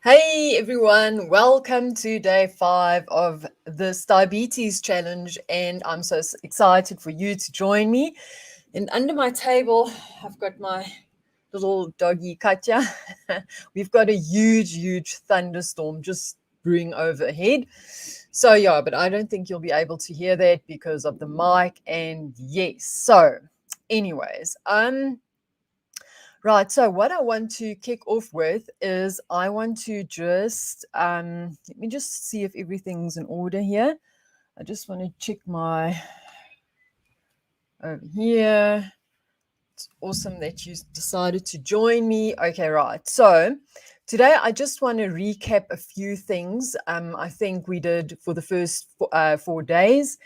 Hey everyone, welcome to day 5 of this diabetes challenge, and I'm so excited for you to join me. And under my table, I've got my little doggy Katya. We've got a huge thunderstorm just brewing overhead. So yeah, but I don't think you'll be able to hear that because of the mic. And yes, so anyways, right, so what I want to kick off with is I want to just let me just see if everything's in order here. I just want to check my over here. It's awesome that you decided to join me. Okay, right. So today I just want to recap a few things I think we did for the first 4 days.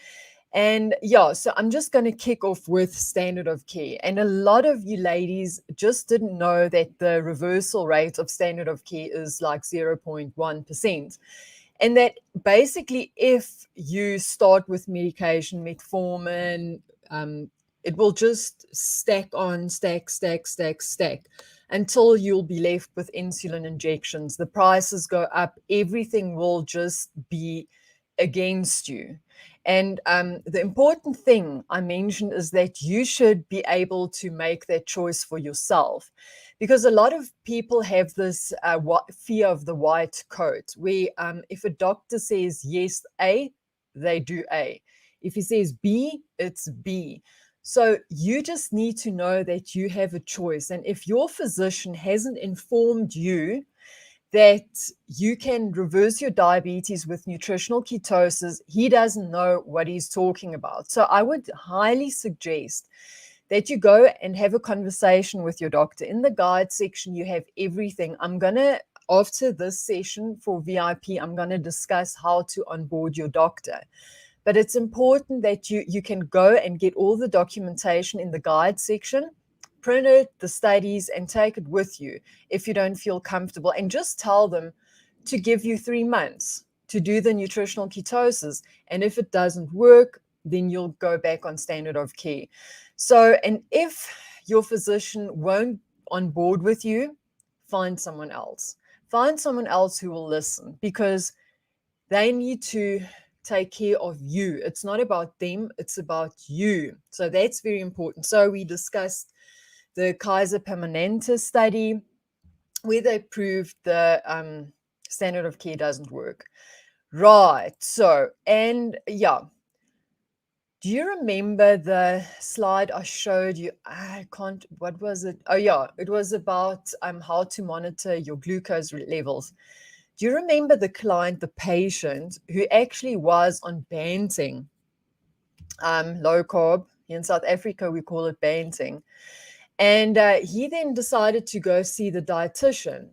And yeah, so I'm just going to kick off with standard of care. And a lot of you ladies just didn't know that the reversal rate of standard of care is like 0.1%. And that basically, if you start with medication, metformin, it will just stack on, stack until you'll be left with insulin injections. The prices go up, everything will just be against you. And the important thing I mentioned is that you should be able to make that choice for yourself, because a lot of people have this fear of the white coat, where if a doctor says yes, A, they do A. If he says B, it's B. So you just need to know that you have a choice. And if your physician hasn't informed you that you can reverse your diabetes with nutritional ketosis, he doesn't know what he's talking about. So I would highly suggest that you go and have a conversation with your doctor. In the guide section, you have everything. After this session for VIP, I'm going to discuss how to onboard your doctor. But it's important that you can go and get all the documentation in the guide section, print it, the studies, and take it with you if you don't feel comfortable. And just tell them to give you 3 months to do the nutritional ketosis. And if it doesn't work, then you'll go back on standard of care. So, and if your physician won't on board with you, find someone else. Find someone else who will listen, because they need to take care of you. It's not about them, it's about you. So that's very important. So we discussed the Kaiser Permanente study, where they proved the standard of care doesn't work. Right. So, and yeah. Do you remember the slide I showed you? I can't, what was it? Oh, yeah, it was about how to monitor your glucose levels. Do you remember the client, the patient, who actually was on Banting, low carb? In South Africa, we call it Banting. And he then decided to go see the dietitian.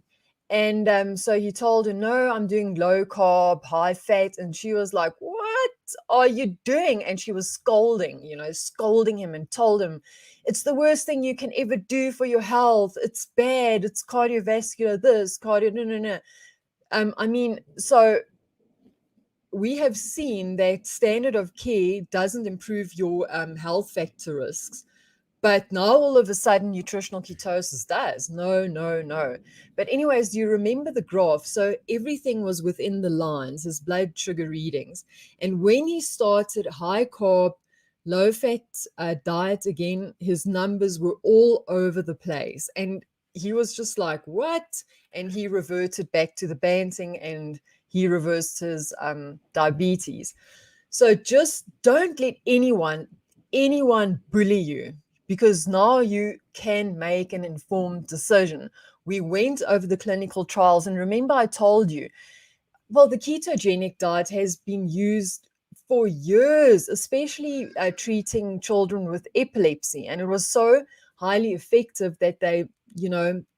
And so he told her, no, I'm doing low carb, high fat. And she was like, what are you doing? And she was scolding him, and told him, it's the worst thing you can ever do for your health. It's bad. It's cardiovascular, this, cardio, no. So we have seen that standard of care doesn't improve your health factor risks. But now all of a sudden nutritional ketosis does. No. But anyways, do you remember the graph? So everything was within the lines, his blood sugar readings. And when he started high carb, low fat diet again, his numbers were all over the place. And he was just like, what? And he reverted back to the Banting, and he reversed his diabetes. So just don't let anyone bully you, because now you can make an informed decision. We went over the clinical trials, and remember I told you, well, the ketogenic diet has been used for years, especially treating children with epilepsy, and it was so highly effective that they,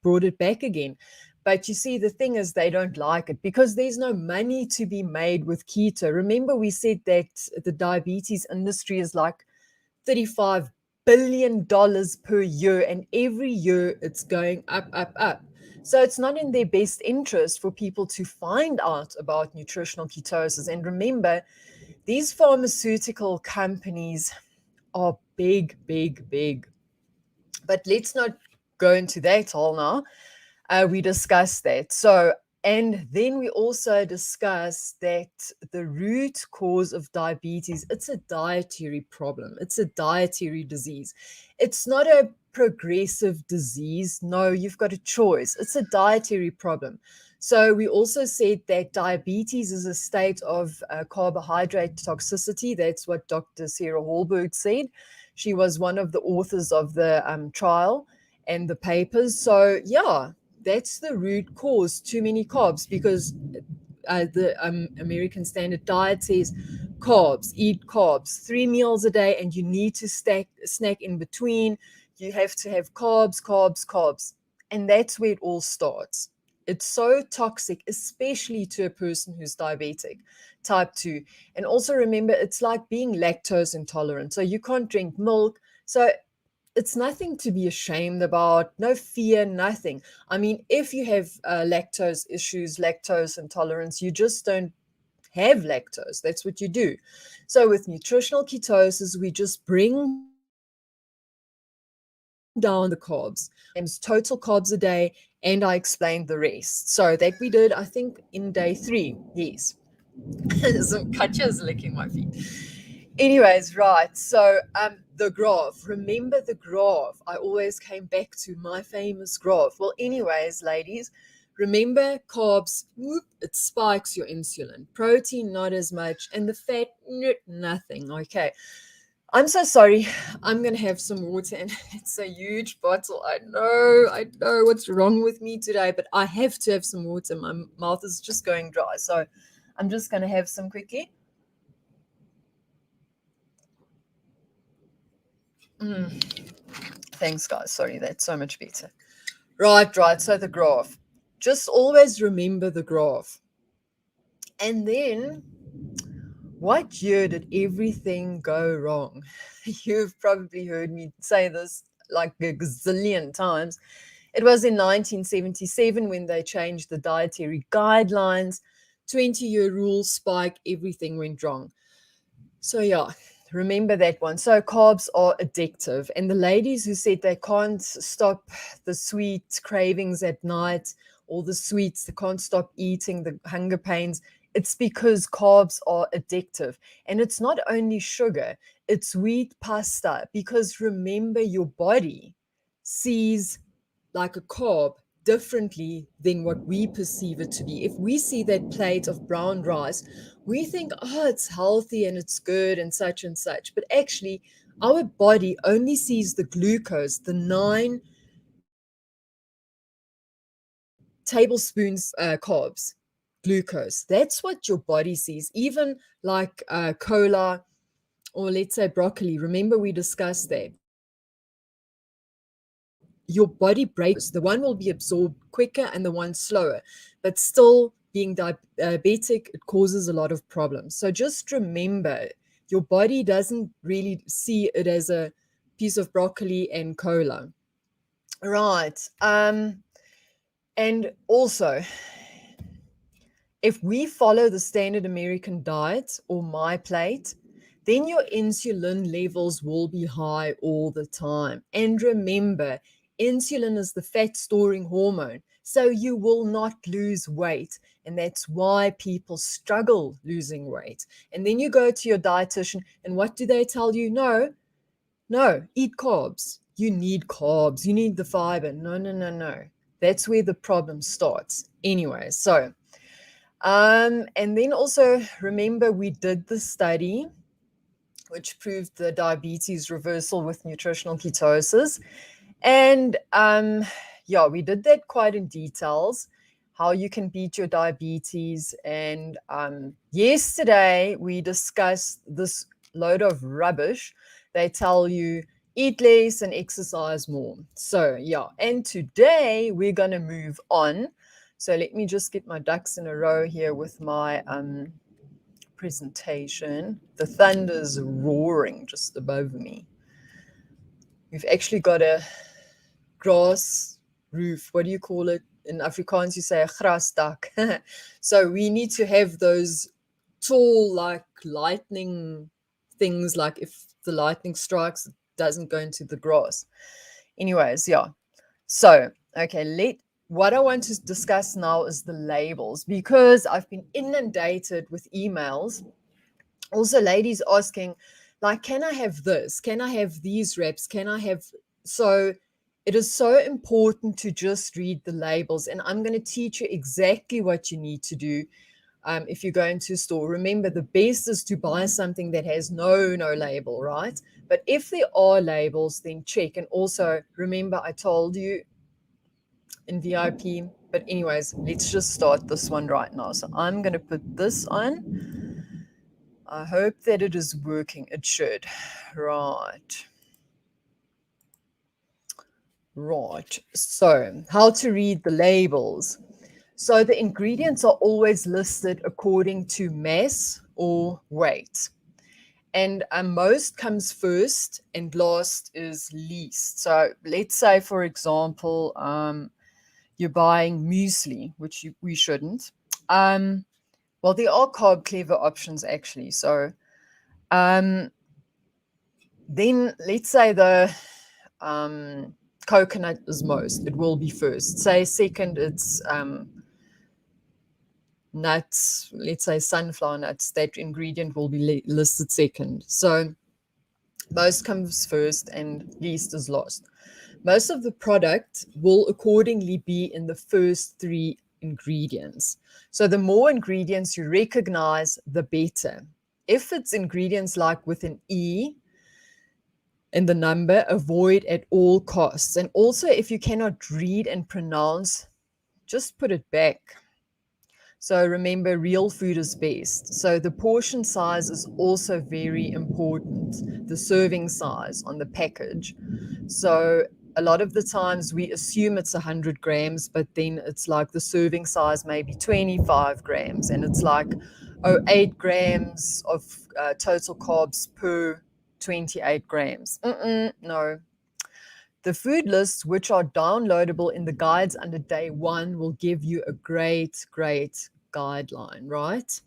brought it back again. But you see, the thing is, they don't like it because there's no money to be made with keto. Remember, we said that the diabetes industry is like $35 billion per year, and every year it's going up. So it's not in their best interest for people to find out about nutritional ketosis. And remember, these pharmaceutical companies are big. But let's not go into that all now. We discussed that. So And then we also discussed that the root cause of diabetes, it's a dietary problem. It's a dietary disease. It's not a progressive disease. No, you've got a choice. It's a dietary problem. So we also said that diabetes is a state of carbohydrate toxicity. That's what Dr. Sarah Hallberg said. She was one of the authors of the trial and the papers. So yeah, that's the root cause, too many carbs, because the American Standard Diet says eat carbs, 3 meals a day, and you need to snack in between. You have to have carbs. And that's where it all starts. It's so toxic, especially to a person who's diabetic, type 2. And also remember, it's like being lactose intolerant. So you can't drink milk. So it's nothing to be ashamed about, no fear, nothing. I mean, if you have lactose issues, lactose intolerance, you just don't have lactose. That's what you do. So with nutritional ketosis, we just bring down the carbs, total carbs a day, and I explained the rest. So that we did, I think, in day 3. Yes. Katja's licking my feet. Anyways, right. So the graph. Remember the graph. I always came back to my famous graph. Well, anyways, ladies, remember carbs, it spikes your insulin. Protein, not as much. And the fat, nothing. Okay. I'm so sorry. I'm going to have some water, and it's a huge bottle. I know what's wrong with me today, but I have to have some water. My mouth is just going dry. So I'm just going to have some quickly. Thanks, guys. Sorry, that's so much better. Right. So the graph. Just always remember the graph. And then, what year did everything go wrong? You've probably heard me say this like a gazillion times. It was in 1977 when they changed the dietary guidelines. 20-year rule spike, everything went wrong. So yeah, remember that one. So carbs are addictive. And the ladies who said they can't stop the sweet cravings at night, or the sweets, they can't stop eating, the hunger pains, it's because carbs are addictive. And it's not only sugar, it's wheat pasta. Because remember, your body sees like a carb differently than what we perceive it to be. If we see that plate of brown rice, we think, oh, it's healthy and it's good and such and such. But actually, our body only sees the glucose, the 9 tablespoons carbs, glucose. That's what your body sees. Even like cola, or let's say broccoli. Remember, we discussed that. Your body breaks. The one will be absorbed quicker and the one slower, but still being diabetic, it causes a lot of problems. So just remember, your body doesn't really see it as a piece of broccoli and cola. Right. And also, if we follow the standard American diet or my plate, then your insulin levels will be high all the time. And remember, insulin is the fat storing hormone, so you will not lose weight. And that's why people struggle losing weight. And then you go to your dietitian, and what do they tell you? No, eat carbs. You need carbs. You need the fiber. No. That's where the problem starts. Anyway, so and then also remember, we did the study which proved the diabetes reversal with nutritional ketosis. And yeah, we did that quite in details, how you can beat your diabetes. And yesterday we discussed this load of rubbish. They tell you eat less and exercise more. So yeah, and today we're going to move on. So let me just get my ducks in a row here with my presentation. The thunder's roaring just above me. We've actually got a grass roof. What do you call it? In Afrikaans, you say a grasdak. So we need to have those tall, like lightning things, like if the lightning strikes, it doesn't go into the grass. Anyways, yeah. So, okay, let what I want to discuss now is the labels, because I've been inundated with emails. Also, ladies asking, like, can I have this? Can I have these reps? Can I have. So, it is so important to just read the labels. And I'm going to teach you exactly what you need to do if you go into a store. Remember, the best is to buy something that has no label, right? But if there are labels, then check. And also, remember, I told you in VIP. But anyways, let's just start this one right now. So I'm going to put this on. I hope that it is working. It should. Right. Right. So how to read the labels. So the ingredients are always listed according to mass or weight. And most comes first and last is least. So let's say, for example, you're buying muesli, which we shouldn't. Well, there are carb clever options actually. So then let's say the coconut is most, it will be first. Say second, it's nuts, let's say sunflower nuts, that ingredient will be listed second. So most comes first and least is last. Most of the product will accordingly be in the first three ingredients. So the more ingredients you recognize, the better. If it's ingredients like with an E in the number, avoid at all costs. And also, if you cannot read and pronounce, just put it back. So remember, real food is best. So the portion size is also very important, the serving size on the package. So a lot of the times we assume it's 100 grams, but then it's like the serving size may be 25 grams. And it's like, oh, 8 grams of total carbs per 28 grams. No. The food lists, which are downloadable in the guides under day one, will give you a great guideline, right?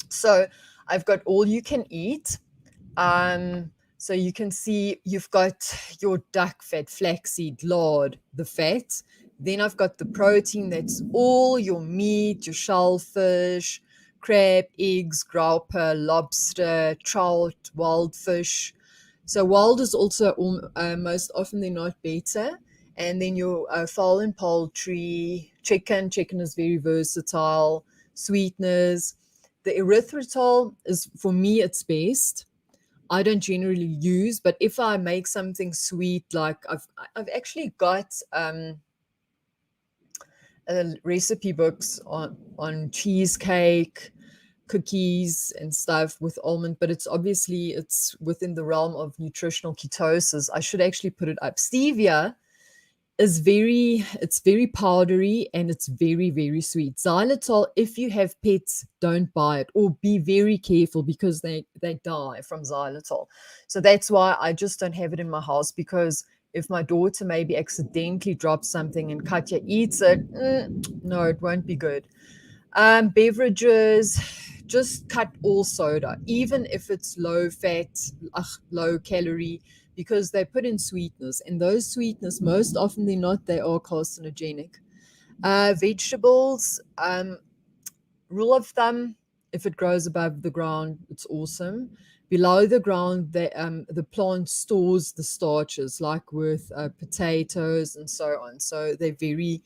So I've got all you can eat. So you can see you've got your duck fat, flaxseed, lard, the fat. Then I've got the protein, that's all your meat, your shellfish, crab, eggs, grouper, lobster, trout, wild fish. So wild is also most often than not better. And then your fowl and poultry, chicken. Chicken is very versatile. Sweeteners. The erythritol is, for me, it's best. I don't generally use, but if I make something sweet, like I've actually got recipe books on cheesecake, cookies and stuff with almond, but it's within the realm of nutritional ketosis. I should actually put it up. Stevia is very powdery and it's very sweet. Xylitol, if you have pets, don't buy it, or be very careful because they die from xylitol. So that's why I just don't have it in my house, because if my daughter maybe accidentally drops something and Katya eats it, no, it won't be good. Beverages, just cut all soda, even if it's low fat, low calorie, because they put in sweetness, and those sweetness, most often than not, they are carcinogenic. Vegetables, rule of thumb, if it grows above the ground, it's awesome. Below the ground, the plant stores the starches, like with potatoes and so on. So they're very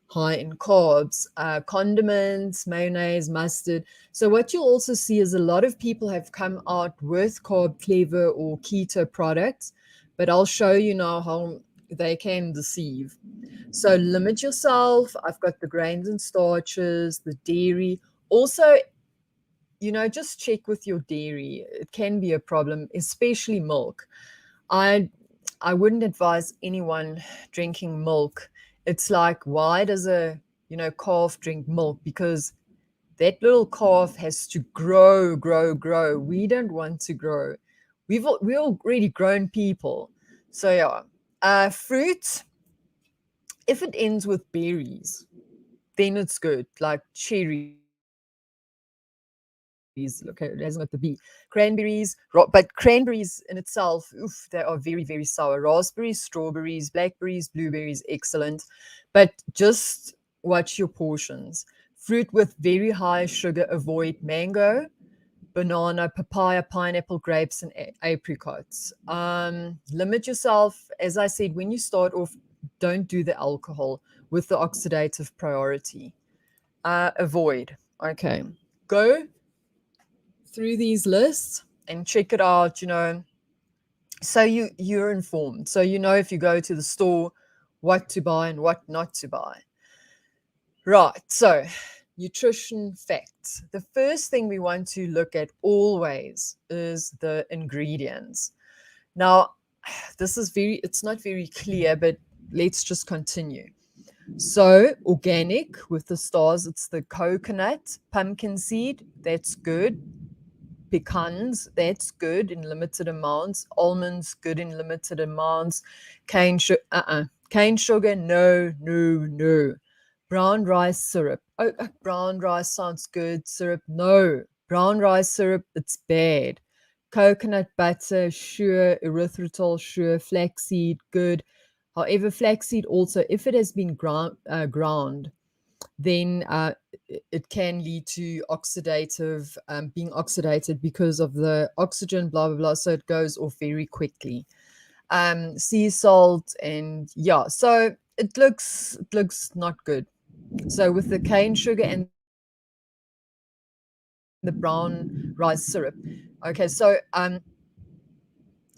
high in carbs, condiments, mayonnaise, mustard. So what you'll also see is a lot of people have come out with carb clever or keto products, but I'll show you now how they can deceive. So limit yourself. I've got the grains and starches, the dairy. Also, just check with your dairy. It can be a problem, especially milk. I wouldn't advise anyone drinking milk. It's like, why does a calf drink milk? Because that little calf has to grow. We don't want to grow. We're already grown people. So yeah, fruit. If it ends with berries, then it's good, like cherries, Okay, it hasn't got the B. Cranberries, but cranberries in itself, oof, they are very, very sour. Raspberries, strawberries, blackberries, blueberries, excellent. But just watch your portions. Fruit with very high sugar, avoid mango, banana, papaya, pineapple, grapes, and apricots. Limit yourself. As I said, when you start off, don't do the alcohol with the oxidative priority. Avoid. Okay. Go through these lists and check it out, so you're informed. So you know if you go to the store what to buy and what not to buy. Right. So nutrition facts. The first thing we want to look at always is the ingredients. Now, it's not very clear, but let's just continue. So organic with the stars, it's the coconut, pumpkin seed, that's good. Pecans, that's good in limited amounts. Almonds, good in limited amounts. Cane sugar, no, no, no. Brown rice syrup. Oh, brown rice sounds good. Syrup, no. Brown rice syrup, it's bad. Coconut butter, sure. Erythritol, sure. Flaxseed, good. However, flaxseed also, if it has been ground, then it can lead to being oxidated because of the oxygen, blah, blah, blah. So it goes off very quickly. Sea salt, and yeah, so it looks not good. So with the cane sugar and the brown rice syrup. Okay, so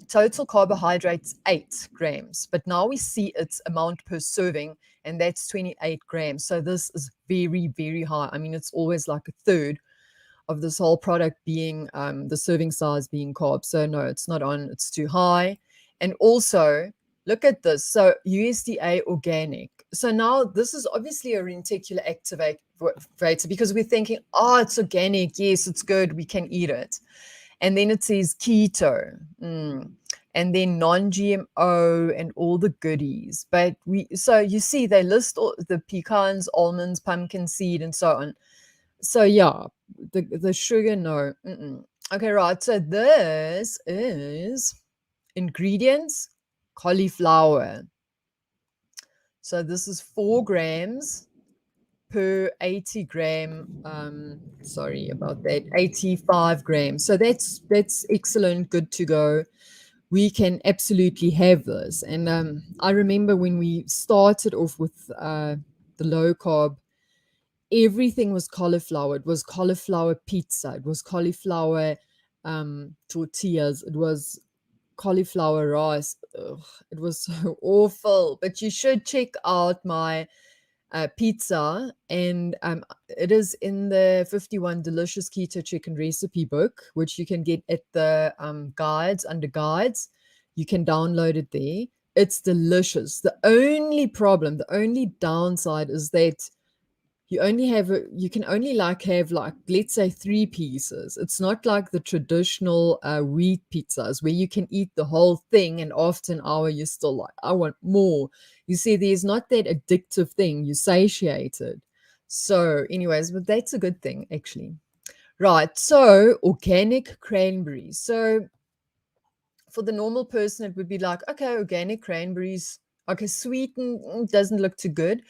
total carbohydrates 8 grams, but now we see its amount per serving, and that's 28 grams. So this is very, very high. I mean, it's always like a third of this whole product being the serving size being carbs. So no, it's not on, it's too high. And also look at this. So USDA organic. So now this is obviously a reticular activator because we're thinking, oh, it's organic. Yes, it's good. We can eat it. And then it says keto, and then non-GMO and all the goodies. But so you see, they list all the pecans, almonds, pumpkin seed, and so on. So yeah, the sugar, no. Okay, right. So this is ingredients: cauliflower. So this is 4 grams per 80 gram. Sorry about that, 85 grams. So that's excellent, good to go. We can absolutely have this. And I remember when we started off with the low carb, everything was cauliflower. It was cauliflower pizza, it was cauliflower tortillas, it was cauliflower rice. Ugh, it was so awful. But you should check out my pizza, and it is in the 51 delicious keto chicken recipe book, which you can get at the guides, under guides. You can download it there. It's delicious. The only downside is that you can only have like, let's say, 3 pieces. It's not like the traditional wheat pizzas where you can eat the whole thing and after an hour you're still like, I want more. You see, there's not that addictive thing. You're satiated. So anyways, but that's a good thing actually. Right, so organic cranberries. So for the normal person, it would be like, okay, organic cranberries, okay, sweetened, doesn't look too good.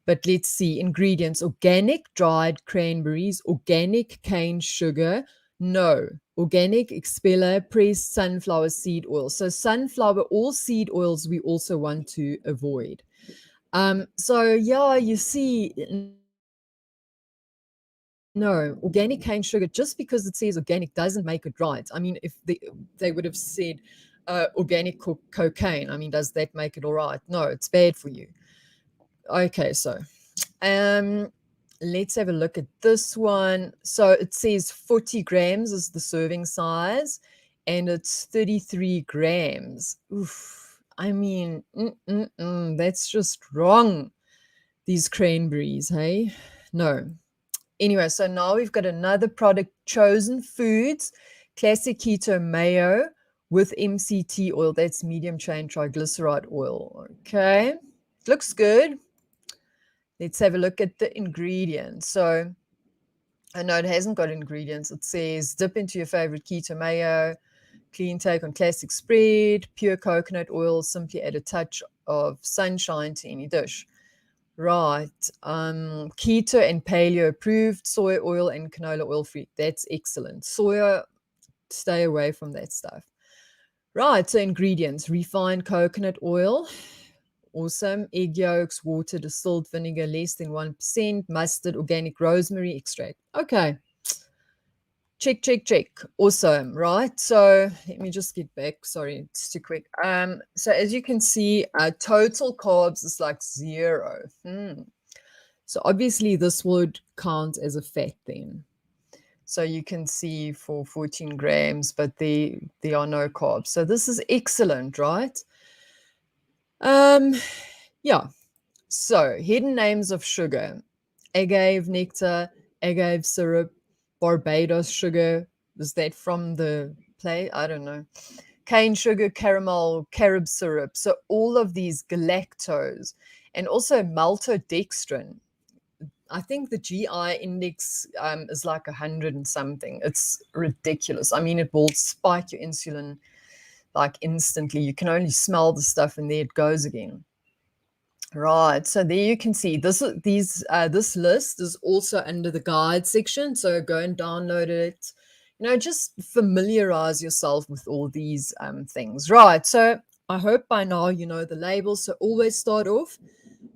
But let's see, ingredients: organic dried cranberries, organic cane sugar, no, organic expeller, pressed sunflower seed oil. So sunflower, all seed oils we also want to avoid. So yeah, you see, no, organic cane sugar, just because it says organic doesn't make it right. I mean, if they would have said organic cocaine, I mean, does that make it all right? No, it's bad for you. Okay, so let's have a look at this one. So it says 40 grams is the serving size, and it's 33 grams. Oof, I mean, that's just wrong. These cranberries, hey? No. Anyway, so now we've got another product, Chosen Foods Classic Keto Mayo with MCT oil. That's medium chain triglyceride oil. Okay, looks good. Let's have a look at the ingredients. So I know it hasn't got ingredients. It says dip into your favorite keto mayo, clean take on classic spread, pure coconut oil, simply add a touch of sunshine to any dish. Right. Keto and paleo approved, soy oil and canola oil free. That's excellent. Soya, stay away from that stuff. Right. So, ingredients refined coconut oil, awesome. Egg yolks, water, distilled vinegar, less than 1%, mustard, organic rosemary extract. Okay. Check, check, check. Awesome, right? So let me just get back. Sorry, it's too quick. So as you can see, total carbs is like 0. So obviously this would count as a fat then. So you can see for 14 grams, but there are no carbs. So this is excellent, right? Um, yeah. So hidden names of sugar: agave nectar, agave syrup, Barbados sugar. Was that from the play? I don't know. Cane sugar, caramel, carob syrup. So all of these galactose and also maltodextrin. I think the GI index is like 100 and something. It's ridiculous. I mean, it will spike your insulin like instantly. You can only smell the stuff and there it goes again. Right. So there you can see this list is under the guide section. So go and download it. Just familiarize yourself with all these things. Right. So I hope by now you know the labels. So always start off,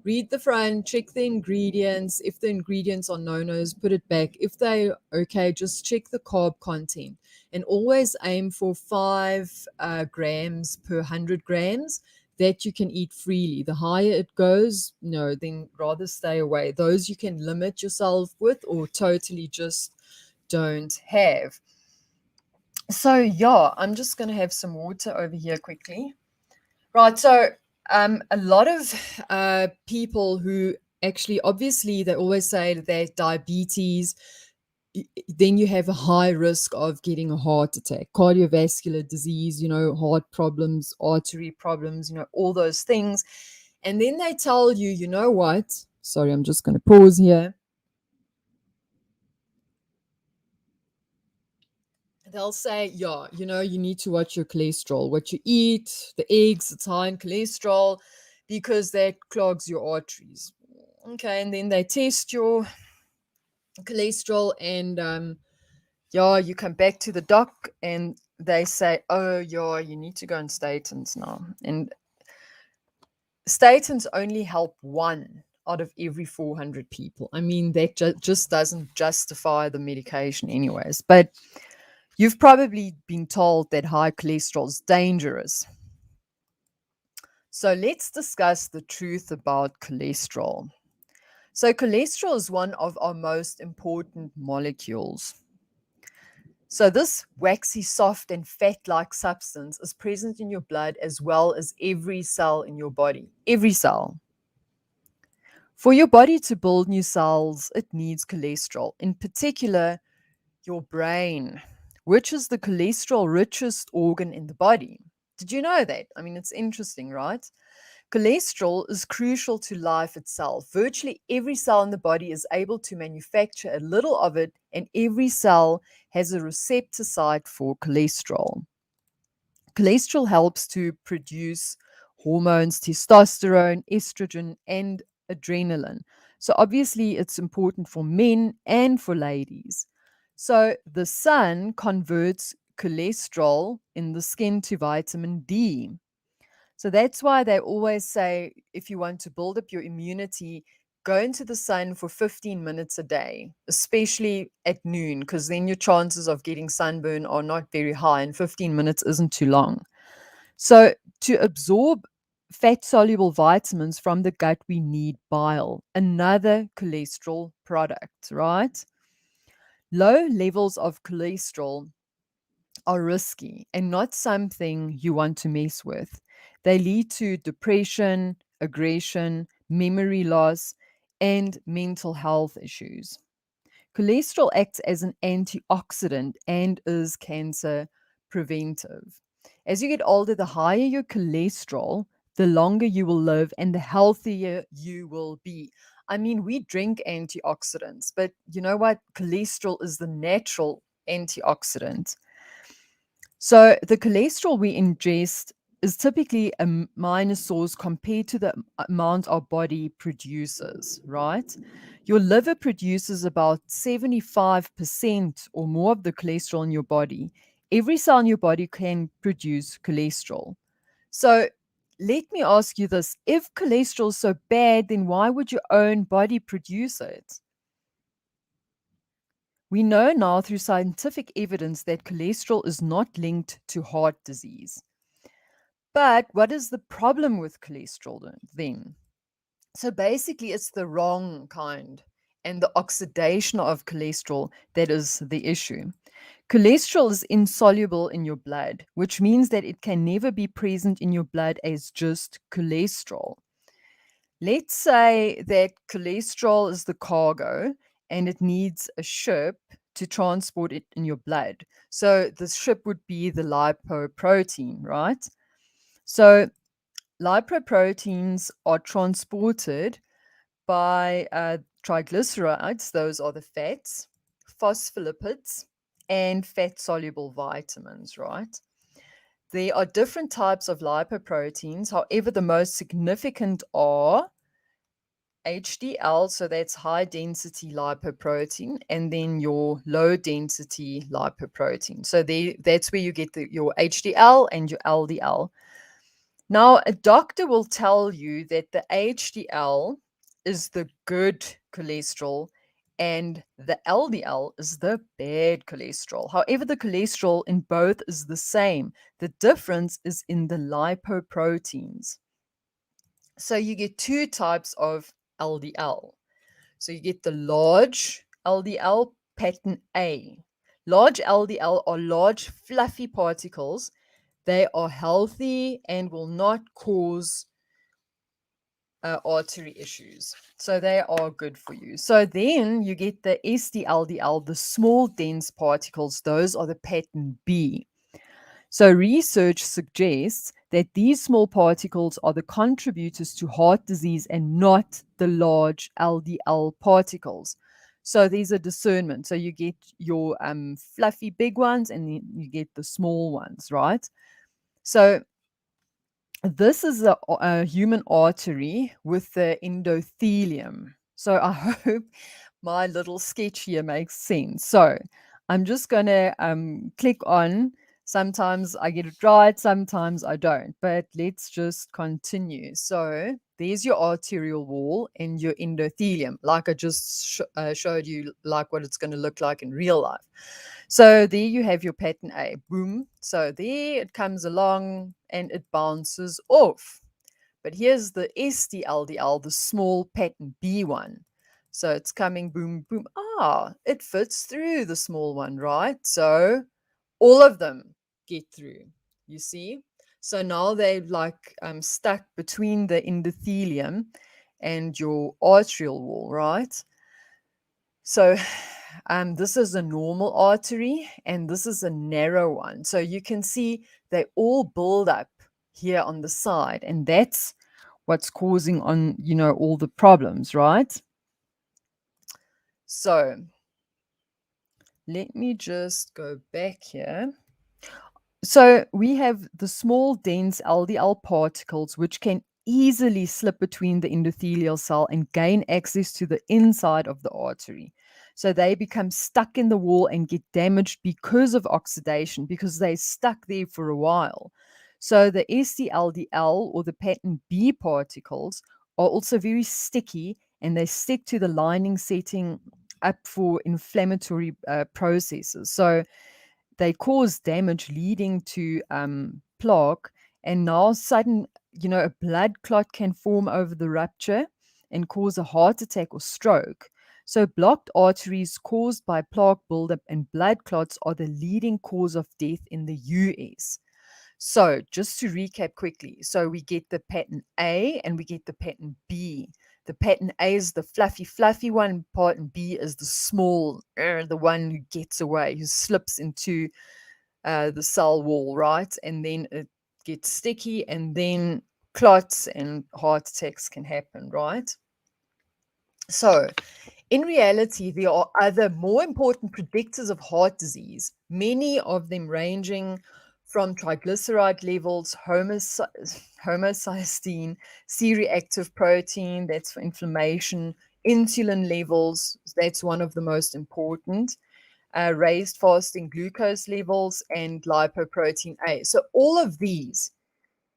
read the front, check the ingredients. If the ingredients are no-nos, put it back. If they okay, just check the carb content and always aim for 5 grams per 100 grams that you can eat freely. The higher it goes, no, then rather stay away. Those you can limit yourself with or totally just don't have. So yeah, I'm just going to have some water over here quickly. Right. So a lot of people who actually, obviously, they always say that they have diabetes, then you have a high risk of getting a heart attack, cardiovascular disease, heart problems, artery problems, all those things. And then they tell you, you know what? Sorry, I'm just going to pause here. They'll say, yeah, you need to watch your cholesterol, what you eat, the eggs, it's high in cholesterol because that clogs your arteries. Okay, and then they test your cholesterol and yeah, you come back to the doc and they say, oh, yeah, you need to go on statins now. And statins only help 1 out of every 400 people. I mean, that just doesn't justify the medication, anyways. But you've probably been told that high cholesterol is dangerous. So let's discuss the truth about cholesterol. So, cholesterol is one of our most important molecules. So, this waxy, soft, and fat like substance is present in your blood as well as every cell in your body. Every cell. For your body to build new cells, it needs cholesterol, in particular, your brain, which is the cholesterol richest organ in the body. Did you know that? I mean, it's interesting, right? Cholesterol is crucial to life itself. Virtually every cell in the body is able to manufacture a little of it, and every cell has a receptor site for cholesterol. Cholesterol helps to produce hormones, testosterone, estrogen, and adrenaline. So, obviously, it's important for men and for ladies. So, the sun converts cholesterol in the skin to vitamin D. So that's why they always say if you want to build up your immunity, go into the sun for 15 minutes a day, especially at noon, because then your chances of getting sunburn are not very high, and 15 minutes isn't too long. So to absorb fat soluble vitamins from the gut, we need bile, another cholesterol product, right? Low levels of cholesterol are risky and not something you want to mess with. They lead to depression, aggression, memory loss, and mental health issues. Cholesterol acts as an antioxidant and is cancer preventive. As you get older, the higher your cholesterol, the longer you will live and the healthier you will be. I mean, we drink antioxidants, but you know what? Cholesterol is the natural antioxidant. So the cholesterol we ingest is typically a minor source compared to the amount our body produces, right? Your liver produces about 75% or more of the cholesterol in your body. Every cell in your body can produce cholesterol. So let me ask you this: if cholesterol is so bad, then why would your own body produce it? We know now through scientific evidence that cholesterol is not linked to heart disease. But what is the problem with cholesterol then? So basically, it's the wrong kind and the oxidation of cholesterol that is the issue. Cholesterol is insoluble in your blood, which means that it can never be present in your blood as just cholesterol. Let's say that cholesterol is the cargo and it needs a ship to transport it in your blood. So the ship would be the lipoprotein, right? So lipoproteins are transported by triglycerides, those are the fats, phospholipids, and fat soluble vitamins, right? There are different types of lipoproteins. However, the most significant are HDL, so that's high density lipoprotein, and then your low density lipoprotein. So that's where you get your HDL and your LDL. Now, a doctor will tell you that the HDL is the good cholesterol and the LDL is the bad cholesterol. However, the cholesterol in both is the same. The difference is in the lipoproteins. So you get two types of LDL. So you get the large LDL, pattern A. Large LDL are large, fluffy particles. They are healthy and will not cause artery issues. So they are good for you. So then you get the SDLDL, the small, dense particles. Those are the pattern B. So research suggests that these small particles are the contributors to heart disease and not the large LDL particles. So there's a discernment. So you get your fluffy big ones and then you get the small ones, right? So this is a human artery with the endothelium. So I hope my little sketch here makes sense. So I'm just going to click on. Sometimes I get it right, sometimes I don't. But let's just continue. So there's your arterial wall and your endothelium, like I just showed you, like what it's going to look like in real life. So there you have your pattern A. Boom. So there it comes along and it bounces off. But here's the SDLDL, the small pattern B one. So it's coming boom, boom. It fits through the small one, right? So all of them get through, you see? So now they're like stuck between the endothelium and your arterial wall, right? So this is a normal artery and this is a narrow one. So you can see they all build up here on the side, and that's what's causing all the problems, right? So let me just go back here. So we have the small, dense LDL particles, which can easily slip between the endothelial cell and gain access to the inside of the artery. So they become stuck in the wall and get damaged because of oxidation, because they stuck there for a while. So the SDLDL or the pattern B particles are also very sticky and they stick to the lining, setting up for inflammatory processes. So they cause damage leading to plaque, and now sudden, a blood clot can form over the rupture and cause a heart attack or stroke. So blocked arteries caused by plaque buildup and blood clots are the leading cause of death in the US. So just to recap quickly, so we get the pattern A and we get the pattern B. The pattern A is the fluffy one. Pattern B is the small, the one who gets away, who slips into the cell wall, right? And then it gets sticky, and then clots and heart attacks can happen, right? So, in reality, there are other more important predictors of heart disease, many of them ranging from triglyceride levels, homocysteine, C-reactive protein, that's for inflammation, insulin levels, that's one of the most important, raised fasting glucose levels, and lipoprotein A. So, all of these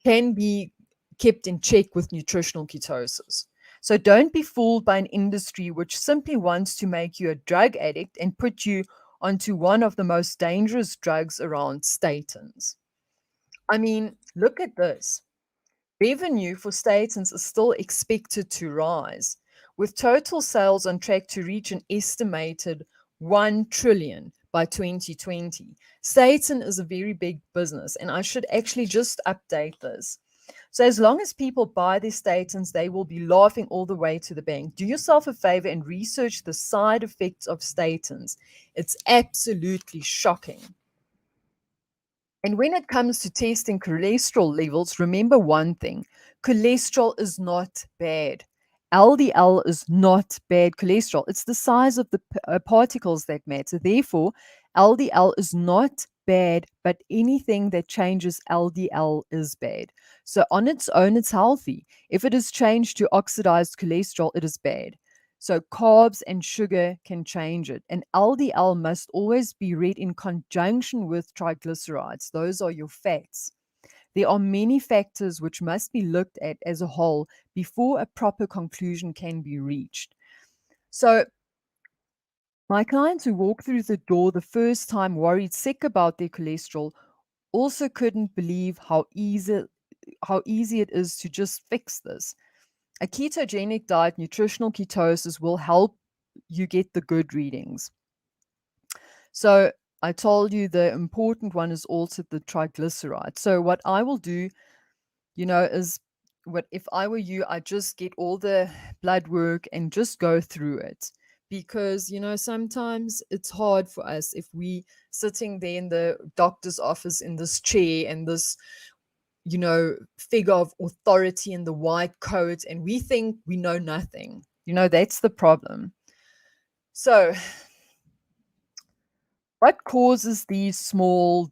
can be kept in check with nutritional ketosis. So don't be fooled by an industry which simply wants to make you a drug addict and put you onto one of the most dangerous drugs around, statins. I mean, look at this. Revenue for statins is still expected to rise, with total sales on track to reach an estimated 1 trillion by 2020. Statin is a very big business, and I should actually just update this. So, as long as people buy these statins, they will be laughing all the way to the bank. Do yourself a favor and research the side effects of statins. It's absolutely shocking. And when it comes to testing cholesterol levels, remember one thing: cholesterol is not bad. LDL is not bad cholesterol. It's the size of the particles that matter. Therefore, LDL is not bad, but anything that changes LDL is bad. So, on its own, it's healthy. If it is changed to oxidized cholesterol, it is bad. So carbs and sugar can change it. And LDL must always be read in conjunction with triglycerides. Those are your fats. There are many factors which must be looked at as a whole before a proper conclusion can be reached. So my clients who walked through the door the first time worried sick about their cholesterol also couldn't believe how easy it is to just fix this. A ketogenic diet, nutritional ketosis, will help you get the good readings. So I told you the important one is also the triglyceride. So what I will do, is what if I were you, I just get all the blood work and just go through it. Because, sometimes it's hard for us if we sitting there in the doctor's office in this chair and this, figure of authority in the white coat, and we think we know nothing. That's the problem. So what causes these small,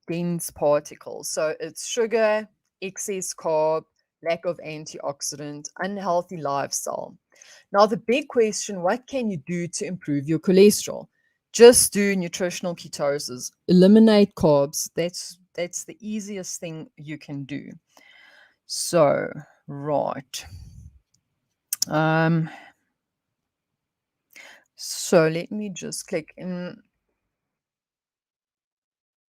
dense particles? So it's sugar, excess carb, lack of antioxidant, unhealthy lifestyle. Now, the big question: what can you do to improve your cholesterol? Just do nutritional ketosis, eliminate carbs. That's the easiest thing you can do. So, right. Um, so let me just click in.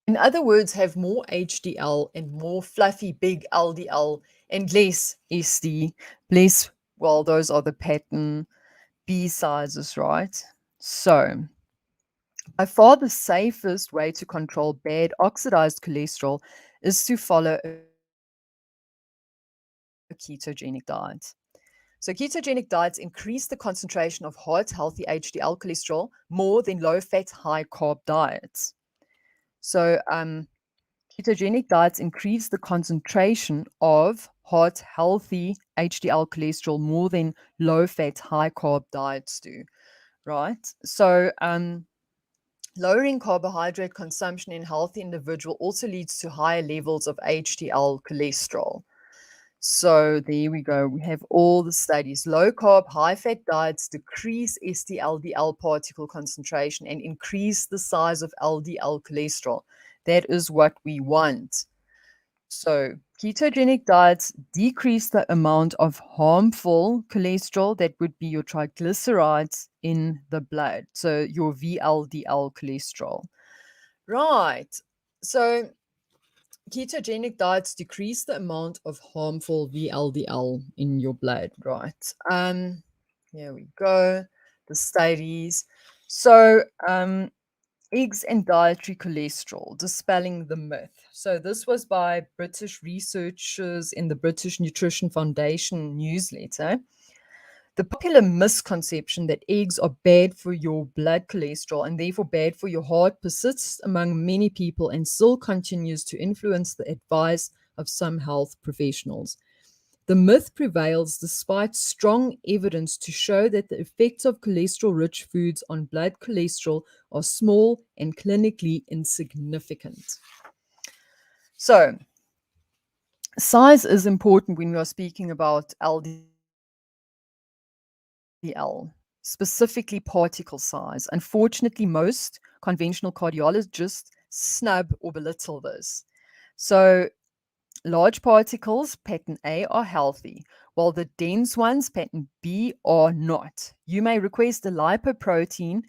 In other words, have more HDL and more fluffy big LDL and less SD, less, well, those are the pattern B sizes, right? So, by far the safest way to control bad oxidized cholesterol is to follow a ketogenic diet. So, ketogenic diets increase the concentration of heart healthy HDL cholesterol more than low fat, high carb diets. So, ketogenic diets increase the concentration of heart healthy HDL cholesterol more than low fat, high carb diets do, right? So, lowering carbohydrate consumption in healthy individual also leads to higher levels of HDL cholesterol. So there we go. We have all the studies. Low carb, high fat diets decrease SD-LDL particle concentration and increase the size of LDL cholesterol. That is what we want. So ketogenic diets decrease the amount of harmful cholesterol, that would be your triglycerides in the blood. So your VLDL cholesterol. Right. So ketogenic diets decrease the amount of harmful VLDL in your blood, right? Here we go. The studies. So, eggs and dietary cholesterol, dispelling the myth. So this was by British researchers in the British Nutrition Foundation newsletter. The popular misconception that eggs are bad for your blood cholesterol and therefore bad for your heart persists among many people and still continues to influence the advice of some health professionals. The myth prevails despite strong evidence to show that the effects of cholesterol-rich foods on blood cholesterol are small and clinically insignificant. So, size is important when we are speaking about LDL, specifically particle size. Unfortunately, most conventional cardiologists snub or belittle this. So, large particles, pattern A, are healthy, while the dense ones, pattern B, are not. You may request a lipoprotein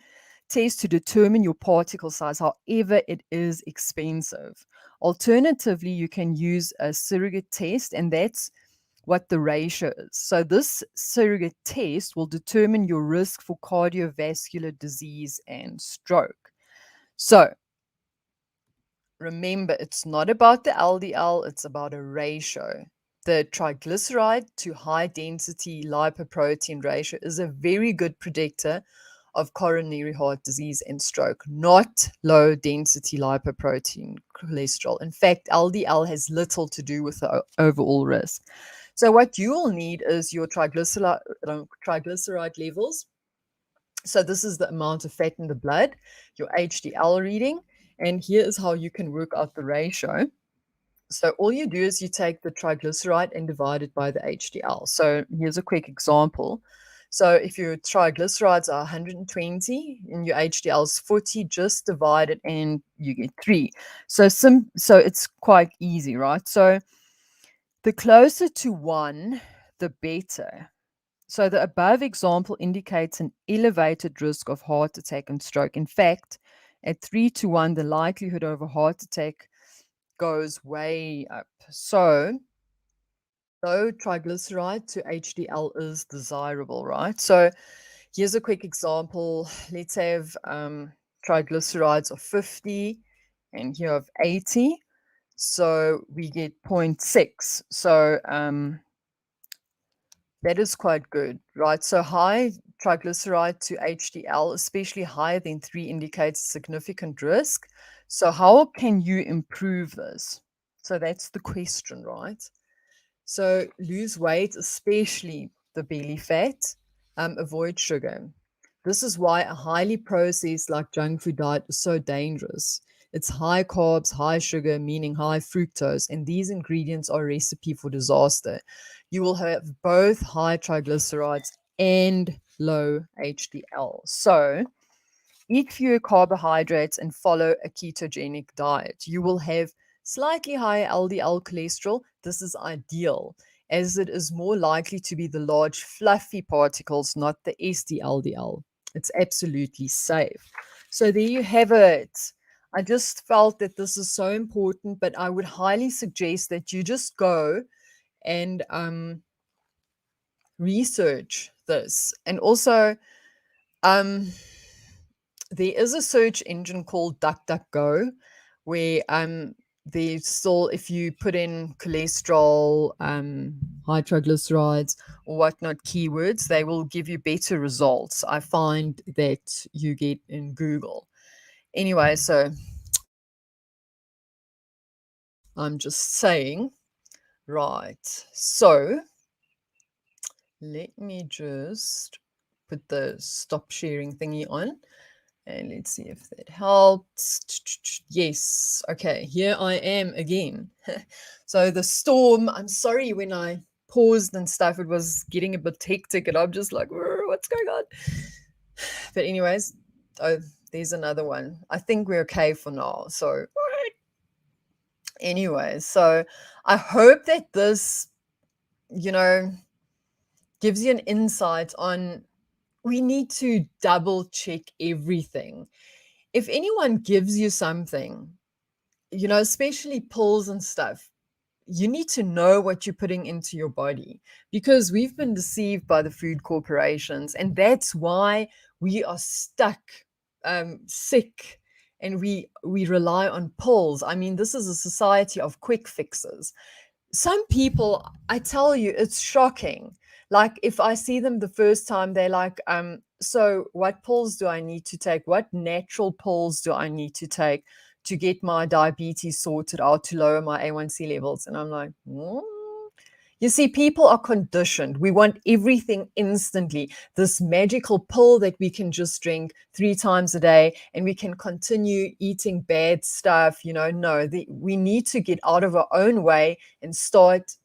test to determine your particle size, however, it is expensive. Alternatively, you can use a surrogate test, and that's what the ratio is. So, this surrogate test will determine your risk for cardiovascular disease and stroke. So, remember, it's not about the LDL, it's about a ratio. The triglyceride to high density lipoprotein ratio is a very good predictor of coronary heart disease and stroke, not low density lipoprotein cholesterol. In fact, LDL has little to do with the overall risk. So, what you will need is your triglyceride levels. So, this is the amount of fat in the blood, your HDL reading, and here is how you can work out the ratio. So all you do is you take the triglyceride and divide it by the HDL. So here's a quick example. So if your triglycerides are 120 and your HDL is 40, just divide it and you get 3. So it's quite easy, right? So the closer to 1, the better. So the above example indicates an elevated risk of heart attack and stroke. In fact, at 3-1, the likelihood of a heart attack goes way up. So low triglyceride to HDL is desirable, right? So here's a quick example. Let's have triglycerides of 50 and here of 80. So we get 0.6. So that is quite good, right? So high triglyceride to HDL, especially higher than 3, indicates significant risk. So how can you improve this? So that's the question, right? So lose weight, especially the belly fat, avoid sugar. This is why a highly processed like junk food diet is so dangerous. It's high carbs, high sugar, meaning high fructose, and these ingredients are a recipe for disaster. You will have both high triglycerides and low HDL. So eat fewer carbohydrates and follow a ketogenic diet. You will have slightly higher LDL cholesterol. This is ideal, as it is more likely to be the large, fluffy particles, not the SDLDL. It's absolutely safe. So there you have it. I just felt that this is so important, but I would highly suggest that you just go and research this. And also, there is a search engine called DuckDuckGo where they still, if you put in cholesterol, high triglycerides, or whatnot keywords, they will give you better results. I find that you get in Google. Anyway, so I'm just saying, right. So let me just put the stop sharing thingy on. And let's see if that helps. Yes. Okay, here I am again. So the storm, I'm sorry when I paused and stuff, it was getting a bit hectic and I'm just like, what's going on? But anyways, oh, there's another one. I think we're okay for now. So anyway, so I hope that this, gives you an insight on we need to double check everything. If anyone gives you something, especially pills and stuff, you need to know what you're putting into your body because we've been deceived by the food corporations. And that's why we are stuck sick and we rely on pills. I mean, this is a society of quick fixes. Some people, I tell you, it's shocking. Like if I see them the first time, they're like, so what pills do I need to take? What natural pills do I need to take to get my diabetes sorted out, to lower my A1C levels? And I'm like, You see, people are conditioned. We want everything instantly. This magical pill that we can just drink 3 times a day and we can continue eating bad stuff. No, we need to get out of our own way and start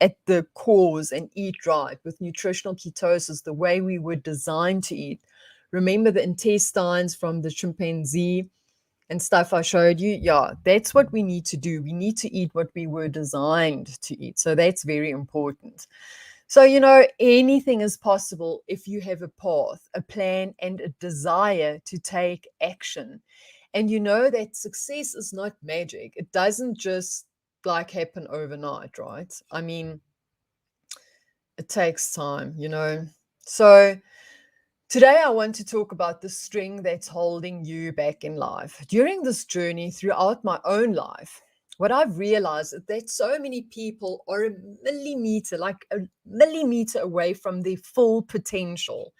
at the cause and eat right with nutritional ketosis, the way we were designed to eat. Remember the intestines from the chimpanzee and stuff I showed you? Yeah, that's what we need to do. We need to eat what we were designed to eat. So that's very important. So, anything is possible if you have a path, a plan, and a desire to take action. And you know that success is not magic. It doesn't just like happen overnight, right? I mean, it takes time. So, today, I want to talk about the string that's holding you back in life. During this journey throughout my own life, what I've realized is that so many people are like a millimeter away from their full potential,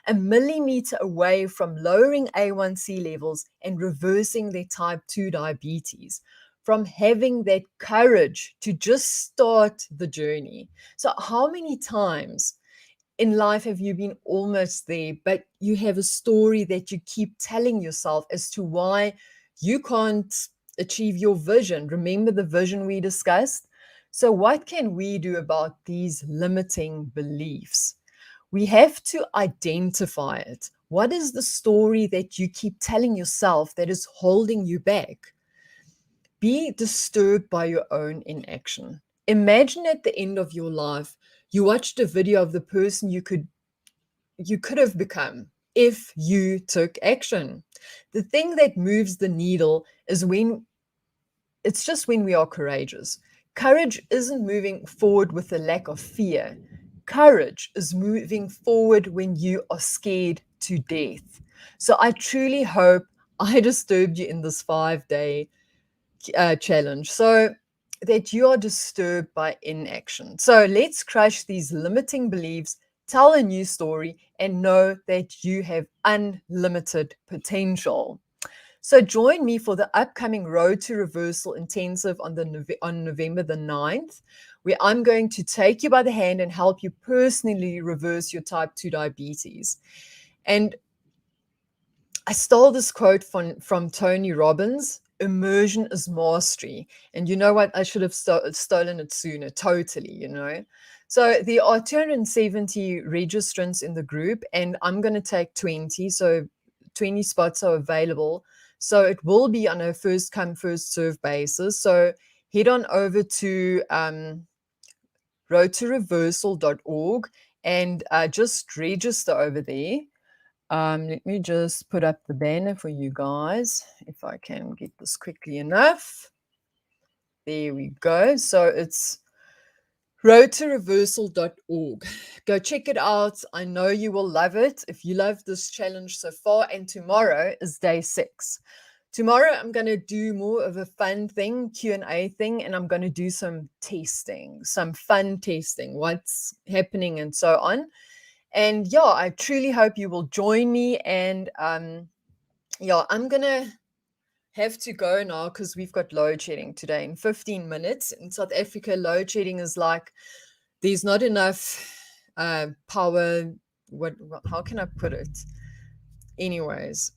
a millimeter away from lowering A1C levels and reversing their type 2 diabetes, from having that courage to just start the journey. So, how many times in life have you been almost there, but you have a story that you keep telling yourself as to why you can't achieve your vision? Remember the vision we discussed? So, what can we do about these limiting beliefs? We have to identify it. What is the story that you keep telling yourself that is holding you back? Be disturbed by your own inaction. Imagine at the end of your life, you watched a video of the person you could have become if you took action. The thing that moves the needle is when we are courageous. Courage isn't moving forward with a lack of fear. Courage is moving forward when you are scared to death. So I truly hope I disturbed you in this 5-day challenge so that you are disturbed by inaction. So let's crush these limiting beliefs, tell a new story, and know that you have unlimited potential. So join me for the upcoming Road to Reversal Intensive on November the 9th, where I'm going to take you by the hand and help you personally reverse your type 2 diabetes. And I stole this quote from Tony Robbins: immersion is mastery. And you know what? I should have stolen it sooner, totally. So there are 270 registrants in the group, and I'm going to take 20. So 20 spots are available. So it will be on a first come, first serve basis. So head on over to roadtoreversal.org and just register over there. Let me just put up the banner for you guys, if I can get this quickly enough. There we go. So it's roadtoreversal.org. Go check it out. I know you will love it if you love this challenge so far. And tomorrow is day 6. Tomorrow, I'm going to do more of a fun thing, Q&A thing, and I'm going to do some testing, some fun testing, what's happening and so on. And yeah, I truly hope you will join me. And yeah, I'm going to have to go now because we've got load shedding today in 15 minutes. In South Africa, load shedding is like there's not enough power. How can I put it? Anyways,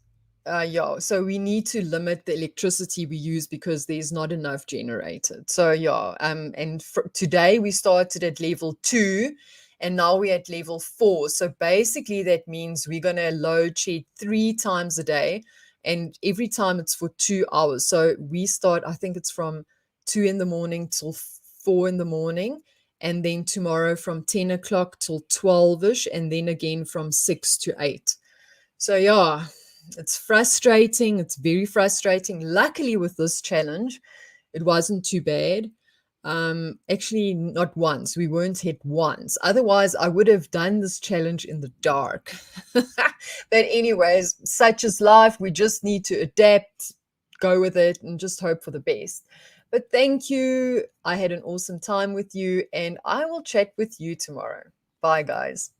yeah, so we need to limit the electricity we use because there's not enough generated. So yeah, and today we started at level 2 and now we're at level 4. So basically that means we're going to load shed 3 times a day, and every time it's for 2 hours. So we start, I think it's from 2 in the morning till 4 in the morning, and then tomorrow from 10 o'clock till 12ish, and then again from 6 to 8. So yeah, it's frustrating. It's very frustrating. Luckily with this challenge, it wasn't too bad. Actually, not once. We weren't hit once. Otherwise, I would have done this challenge in the dark. But anyways, such is life. We just need to adapt, go with it, and just hope for the best. But thank you. I had an awesome time with you, and I will chat with you tomorrow. Bye, guys.